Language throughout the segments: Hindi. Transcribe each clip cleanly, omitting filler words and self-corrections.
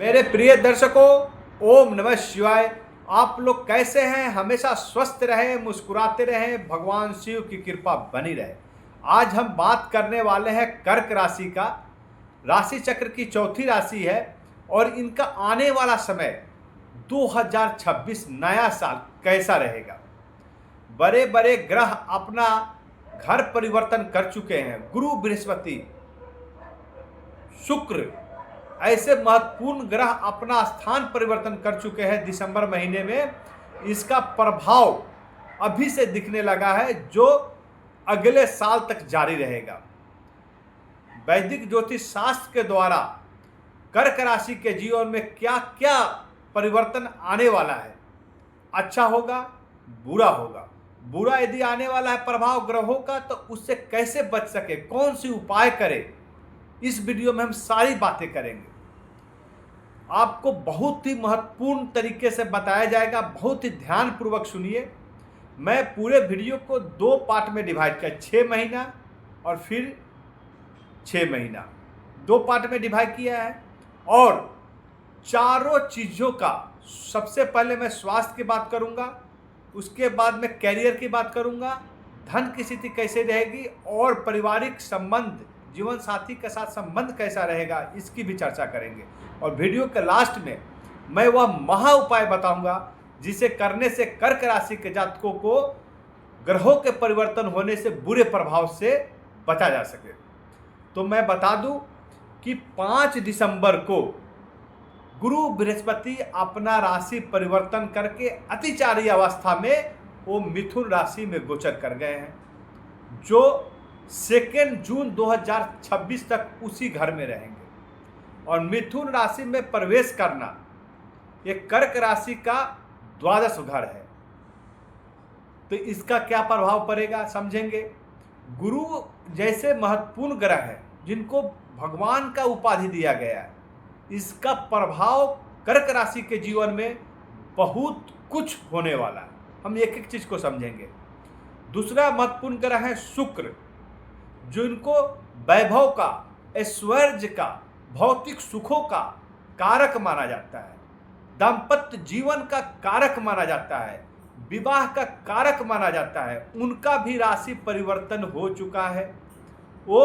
मेरे प्रिय दर्शकों, ओम नमः शिवाय। आप लोग कैसे हैं? हमेशा स्वस्थ रहें, मुस्कुराते रहें, भगवान शिव की कृपा बनी रहे। आज हम बात करने वाले हैं कर्क राशि का। राशि चक्र की चौथी राशि है और इनका आने वाला समय 2026 नया साल कैसा रहेगा। बड़े बड़े ग्रह अपना घर परिवर्तन कर चुके हैं। गुरु, बृहस्पति, शुक्र ऐसे महत्वपूर्ण ग्रह अपना स्थान परिवर्तन कर चुके हैं दिसंबर महीने में। इसका प्रभाव अभी से दिखने लगा है जो अगले साल तक जारी रहेगा। वैदिक ज्योतिष शास्त्र के द्वारा कर्क राशि के जीवन में क्या क्या परिवर्तन आने वाला है, अच्छा होगा, बुरा होगा। बुरा यदि आने वाला है प्रभाव ग्रहों का, तो उससे कैसे बच सके, कौन सी उपाय करें, इस वीडियो में हम सारी बातें करेंगे। आपको बहुत ही महत्वपूर्ण तरीके से बताया जाएगा, बहुत ही ध्यानपूर्वक सुनिए। मैं पूरे वीडियो को 2 पार्ट में डिवाइड किया, 6 महीना और फिर 6 महीना, 2 पार्ट में डिवाइड किया है। और चारों चीज़ों का, सबसे पहले मैं स्वास्थ्य की बात करूंगा, उसके बाद मैं कैरियर की बात करूंगा, धन की स्थिति कैसे रहेगी और पारिवारिक संबंध, जीवन साथी के साथ संबंध कैसा रहेगा, इसकी भी चर्चा करेंगे। और वीडियो के लास्ट में मैं वह महा उपाय बताऊंगा जिसे करने से कर्क राशि के जातकों को ग्रहों के परिवर्तन होने से बुरे प्रभाव से बचा जा सके। तो मैं बता दूं कि 5 दिसंबर को गुरु बृहस्पति अपना राशि परिवर्तन करके अतिचारी अवस्था में वो मिथुन राशि में गोचर कर गए हैं, जो 2 जून 2026 तक उसी घर में रहेंगे। और मिथुन राशि में प्रवेश करना ये कर्क राशि का द्वादश घर है, तो इसका क्या प्रभाव पड़ेगा समझेंगे। गुरु जैसे महत्वपूर्ण ग्रह है जिनको भगवान का उपाधि दिया गया है, इसका प्रभाव कर्क राशि के जीवन में बहुत कुछ होने वाला है। हम एक एक चीज को समझेंगे। दूसरा महत्वपूर्ण ग्रह है शुक्र, जिनको वैभव का, ऐश्वर्य का, भौतिक सुखों का कारक माना जाता है, दाम्पत्य जीवन का कारक माना जाता है, विवाह का कारक माना जाता है। उनका भी राशि परिवर्तन हो चुका है। वो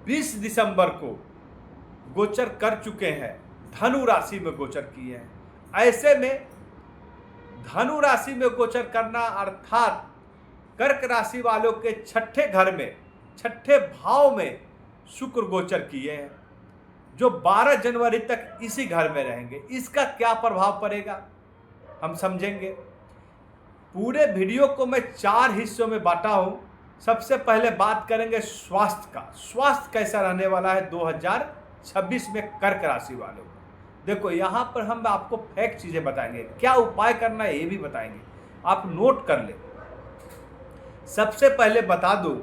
20 दिसंबर को गोचर कर चुके हैं, धनु राशि में गोचर किए हैं। ऐसे में धनु राशि में गोचर करना अर्थात कर्क राशि वालों के छठे घर में, छठे भाव में शुक्र गोचर किए हैं, जो 12 जनवरी तक इसी घर में रहेंगे। इसका क्या प्रभाव पड़ेगा हम समझेंगे। पूरे वीडियो को मैं 4 हिस्सों में बांटा हूं। सबसे पहले बात करेंगे स्वास्थ्य का। स्वास्थ्य कैसा रहने वाला है 2026 में कर्क राशि वालों को। देखो, यहाँ पर हम आपको फैक्ट चीजें बताएंगे, क्या उपाय करना है ये भी बताएंगे, आप नोट कर ले। सबसे पहले बता दूं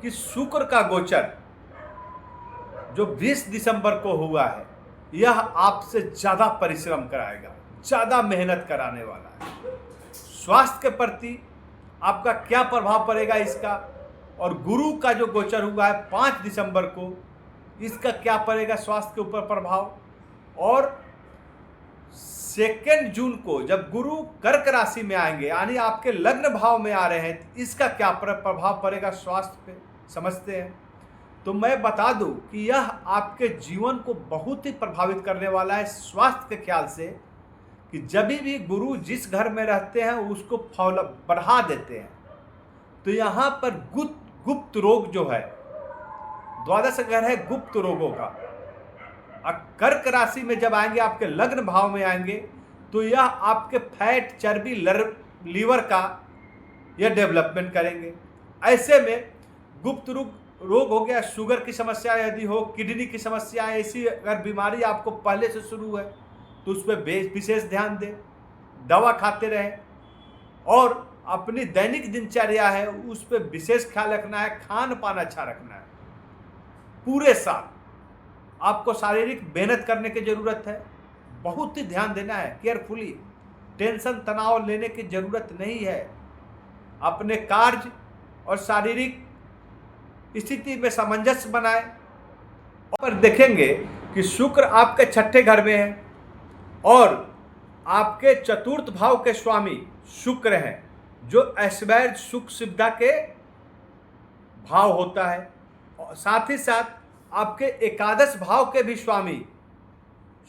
कि शुक्र का गोचर जो 20 दिसंबर को हुआ है, यह आपसे ज्यादा परिश्रम कराएगा, ज्यादा मेहनत कराने वाला है। स्वास्थ्य के प्रति आपका क्या प्रभाव पड़ेगा इसका, और गुरु का जो गोचर हुआ है 5 दिसंबर को, इसका क्या पड़ेगा स्वास्थ्य के ऊपर प्रभाव। और 2 जून को जब गुरु कर्क राशि में आएंगे, यानी आपके लग्न भाव में आ रहे हैं, इसका क्या प्रभाव पड़ेगा स्वास्थ्य पे, समझते हैं। तो मैं बता दूं कि यह आपके जीवन को बहुत ही प्रभावित करने वाला है स्वास्थ्य के ख्याल से, कि जब भी गुरु जिस घर में रहते हैं उसको बढ़ा देते हैं। तो यहाँ पर गुप्त रोग जो है, द्वादश घर है गुप्त रोगों का। कर्क राशि में जब आएंगे, आपके लग्न भाव में आएंगे, तो यह आपके फैट, चर्बी, लीवर का यह डेवलपमेंट करेंगे। ऐसे में गुप्त रोग हो गया, शुगर की समस्या यदि हो, किडनी की समस्या, ऐसी अगर बीमारी आपको पहले से शुरू है तो उस पर विशेष ध्यान दें, दवा खाते रहें, और अपनी दैनिक दिनचर्या है उस पर विशेष ख्याल रखना है, खान पान अच्छा रखना है। पूरे साल आपको शारीरिक मेहनत करने की जरूरत है, बहुत ही ध्यान देना है, केयरफुली। टेंशन, तनाव लेने की जरूरत नहीं है। अपने कार्य और शारीरिक स्थिति में सामंजस्य बनाए। और देखेंगे कि शुक्र आपके छठे घर में है और आपके चतुर्थ भाव के स्वामी शुक्र हैं, जो ऐश्वर्य सुख सुविधा के भाव होता है। और साथ ही साथ आपके एकादश भाव के भी स्वामी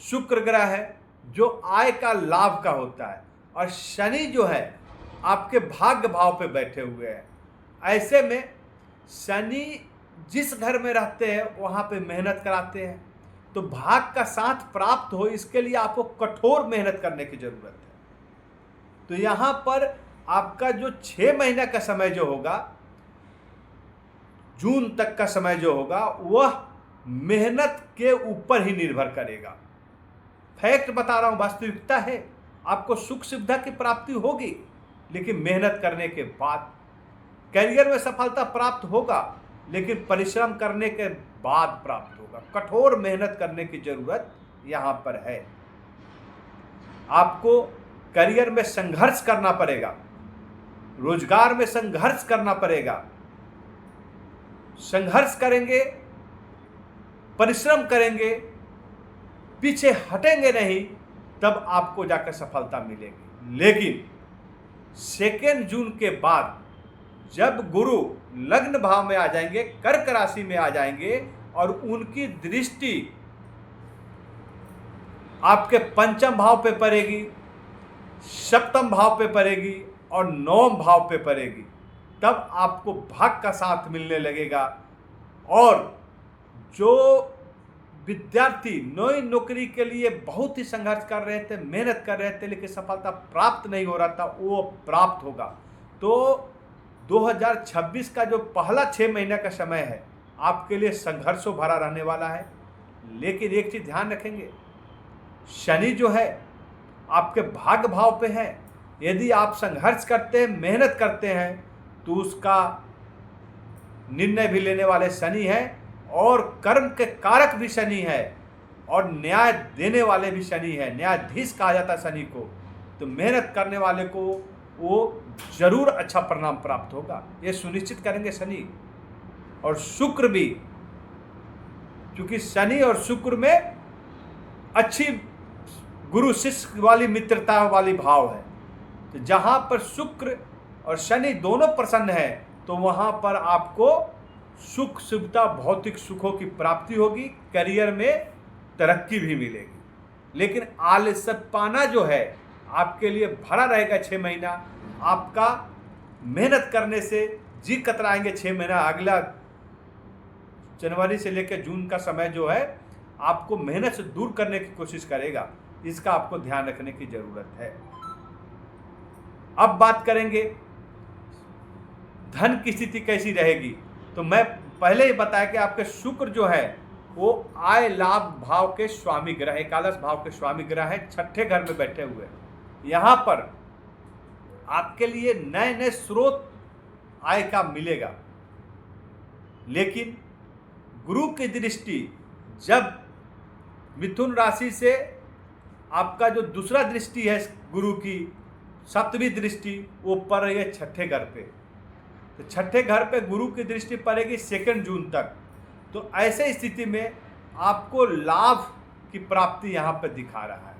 शुक्र ग्रह है, जो आय का लाभ का होता है। और शनि जो है आपके भाग्य भाव पे बैठे हुए हैं। ऐसे में शनि जिस घर में रहते हैं वहाँ पे मेहनत कराते हैं, तो भाग का साथ प्राप्त हो इसके लिए आपको कठोर मेहनत करने की जरूरत है। तो यहाँ पर आपका जो 6 महीने का समय जो होगा, जून तक का समय जो होगा, वह मेहनत के ऊपर ही निर्भर करेगा। फैक्ट बता रहा हूँ, वास्तविकता है। आपको सुख सुविधा की प्राप्ति होगी, लेकिन मेहनत करने के बाद। करियर में सफलता प्राप्त होगा, लेकिन परिश्रम करने के बाद प्राप्त होगा। कठोर मेहनत करने की जरूरत यहाँ पर है। आपको करियर में संघर्ष करना पड़ेगा, रोजगार में संघर्ष करना पड़ेगा। संघर्ष करेंगे, परिश्रम करेंगे, पीछे हटेंगे नहीं, तब आपको जाकर सफलता मिलेगी। लेकिन 2 जून के बाद जब गुरु लग्न भाव में आ जाएंगे, कर्क राशि में आ जाएंगे, और उनकी दृष्टि आपके पंचम भाव पे पड़ेगी, सप्तम भाव पे पड़ेगी और नवम भाव पे पड़ेगी, तब आपको भाग का साथ मिलने लगेगा। और जो विद्यार्थी नई नौकरी के लिए बहुत ही संघर्ष कर रहे थे, मेहनत कर रहे थे, लेकिन सफलता प्राप्त नहीं हो रहा था, वो प्राप्त होगा। तो 2026 का जो पहला 6 महीने का समय है आपके लिए संघर्षों भरा रहने वाला है। लेकिन एक चीज ध्यान रखेंगे, शनि जो है आपके भाग्य भाव पे है। यदि आप संघर्ष करते हैं, मेहनत करते हैं, तो उसका निर्णय भी लेने वाले शनि हैं, और कर्म के कारक भी शनि है, और न्याय देने वाले भी शनि है। न्यायाधीश कहा जाता है शनि को। तो मेहनत करने वाले को वो जरूर अच्छा परिणाम प्राप्त होगा, ये सुनिश्चित करेंगे शनि। और शुक्र भी, क्योंकि शनि और शुक्र में अच्छी गुरु शिष्य वाली मित्रता वाली भाव है। तो जहाँ पर शुक्र और शनि दोनों प्रसन्न है, तो वहाँ पर आपको सुख सुविधा, भौतिक सुखों की प्राप्ति होगी, करियर में तरक्की भी मिलेगी। लेकिन आलस्यपना जो है आपके लिए भरा रहेगा 6 महीना। आपका मेहनत करने से जी कतराएंगे 6 महीना। अगला जनवरी से लेकर जून का समय जो है आपको मेहनत से दूर करने की कोशिश करेगा। इसका आपको ध्यान रखने की जरूरत है। अब बात करेंगे धन की स्थिति कैसी रहेगी। तो मैं पहले ही बताया कि आपके शुक्र जो है वो आय लाभ भाव के स्वामी ग्रह, एकादश भाव के स्वामी ग्रह है, छठे घर में बैठे हुए। यहाँ पर आपके लिए नए नए स्रोत आय का मिलेगा। लेकिन गुरु की दृष्टि जब मिथुन राशि से आपका जो दूसरा दृष्टि है गुरु की, 7वीं दृष्टि, वो पड़ रही है छठे घर पे। तो छठे घर पे गुरु की दृष्टि पड़ेगी 2 जून तक। तो ऐसे स्थिति में आपको लाभ की प्राप्ति यहाँ पर दिखा रहा है।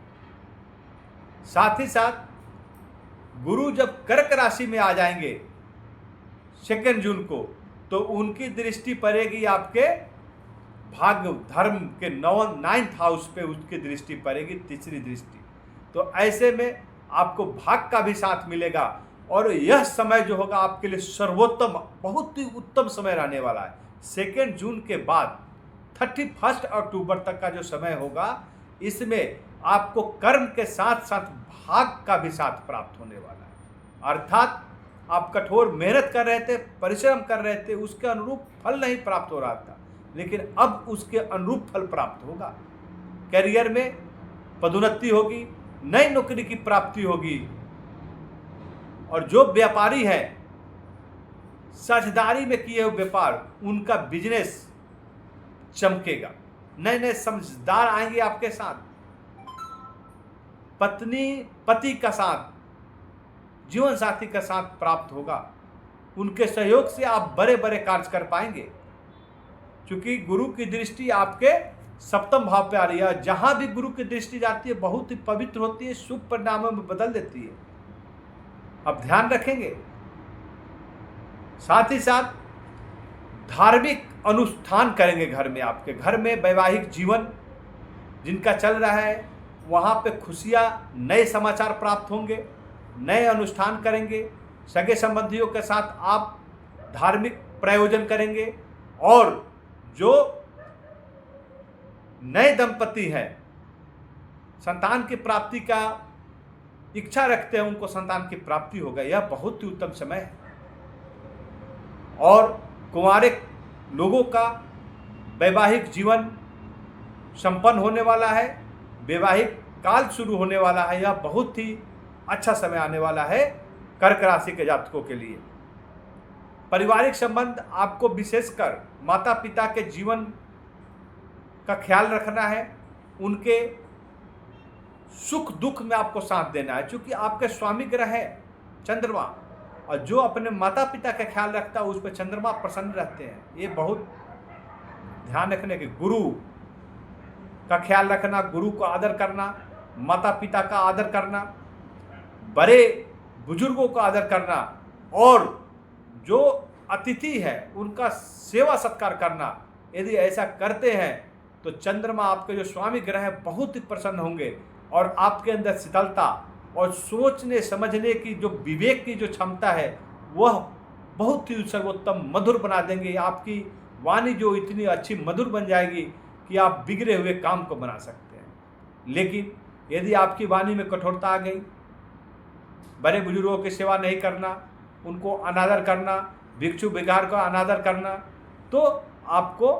साथ ही साथ गुरु जब कर्क राशि में आ जाएंगे 2 जून को, तो उनकी दृष्टि पड़ेगी आपके भाग्य धर्म के 9th हाउस पे, उसकी दृष्टि पड़ेगी, तीसरी दृष्टि। तो ऐसे में आपको भाग का भी साथ मिलेगा, और यह समय जो होगा आपके लिए सर्वोत्तम, बहुत ही उत्तम समय रहने वाला है। 2 जून के बाद 31 अक्टूबर तक का जो समय होगा, इसमें आपको कर्म के साथ साथ भाग का भी साथ प्राप्त होने वाला है। अर्थात आप कठोर मेहनत कर रहे थे, परिश्रम कर रहे थे, उसके अनुरूप फल नहीं प्राप्त हो रहा था, लेकिन अब उसके अनुरूप फल प्राप्त होगा। करियर में पदोन्नति होगी, नई नौकरी की प्राप्ति होगी, और जो व्यापारी है साझेदारी में किए हुए व्यापार, उनका बिजनेस चमकेगा। नए नए समझदार आएंगे आपके साथ। पत्नी पति का साथ, जीवन साथी का साथ प्राप्त होगा। उनके सहयोग से आप बड़े बड़े कार्य कर पाएंगे, क्योंकि गुरु की दृष्टि आपके सप्तम भाव पे आ रही है, जहां भी गुरु की दृष्टि जाती है बहुत ही पवित्र होती है, शुभ परिणामों में बदल देती है। अब ध्यान रखेंगे। साथ ही साथ धार्मिक अनुष्ठान करेंगे घर में, आपके घर में वैवाहिक जीवन जिनका चल रहा है वहाँ पे खुशियाँ, नए समाचार प्राप्त होंगे, नए अनुष्ठान करेंगे, सगे संबंधियों के साथ आप धार्मिक प्रयोजन करेंगे, और जो नए दंपति हैं संतान की प्राप्ति का इच्छा रखते हैं उनको संतान की प्राप्ति होगा। यह बहुत ही उत्तम समय है। और कुंवारे लोगों का वैवाहिक जीवन संपन्न होने वाला है, वैवाहिक काल शुरू होने वाला है। यह बहुत ही अच्छा समय आने वाला है कर्क राशि के जातकों के लिए। पारिवारिक संबंध आपको विशेषकर माता पिता के जीवन का ख्याल रखना है, उनके सुख दुख में आपको साथ देना है, क्योंकि आपके स्वामी ग्रह है चंद्रमा, और जो अपने माता पिता का ख्याल रखता है उस पर चंद्रमा प्रसन्न रहते हैं। ये बहुत ध्यान रखने के, गुरु का ख्याल रखना, गुरु को आदर करना, माता पिता का आदर करना, बड़े बुजुर्गों का आदर करना, और जो अतिथि है उनका सेवा सत्कार करना। यदि ऐसा करते हैं तो चंद्रमा आपके जो स्वामी ग्रह है बहुत ही प्रसन्न होंगे, और आपके अंदर शीतलता और सोचने समझने की जो विवेक की जो क्षमता है वह बहुत ही सर्वोत्तम मधुर बना देंगे। आपकी वाणी जो इतनी अच्छी मधुर बन जाएगी कि आप बिगड़े हुए काम को बना सकते हैं। लेकिन यदि आपकी वाणी में कठोरता आ गई, बड़े बुजुर्गों की सेवा नहीं करना, उनको अनादर करना, भिक्षु भिखार का अनादर करना, तो आपको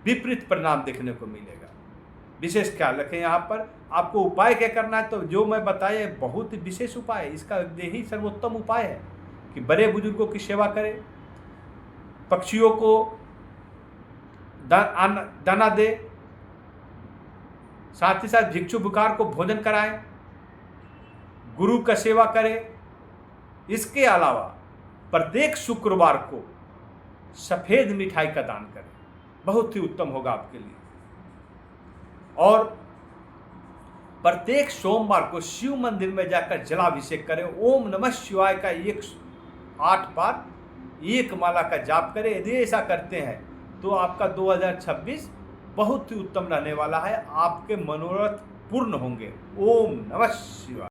विपरीत परिणाम देखने को मिलेगा। विशेष ख्याल रखें। यहाँ पर आपको उपाय क्या करना है, तो जो मैं बताया बहुत ही विशेष उपाय है, इसका यही सर्वोत्तम उपाय है कि बड़े बुजुर्गों की सेवा करें, पक्षियों को दाना दे, साथ ही साथ भिक्षु भिखार को भोजन कराएं, गुरु का सेवा करें। इसके अलावा प्रत्येक शुक्रवार को सफेद मिठाई का दान करें, बहुत ही उत्तम होगा आपके लिए। और प्रत्येक सोमवार को शिव मंदिर में जाकर जलाभिषेक करें। ओम नमः शिवाय का 108 बार एक माला का जाप करें। यदि ऐसा करते हैं तो आपका 2026 बहुत ही उत्तम रहने वाला है, आपके मनोरथ पूर्ण होंगे। ओम नमः शिवाय।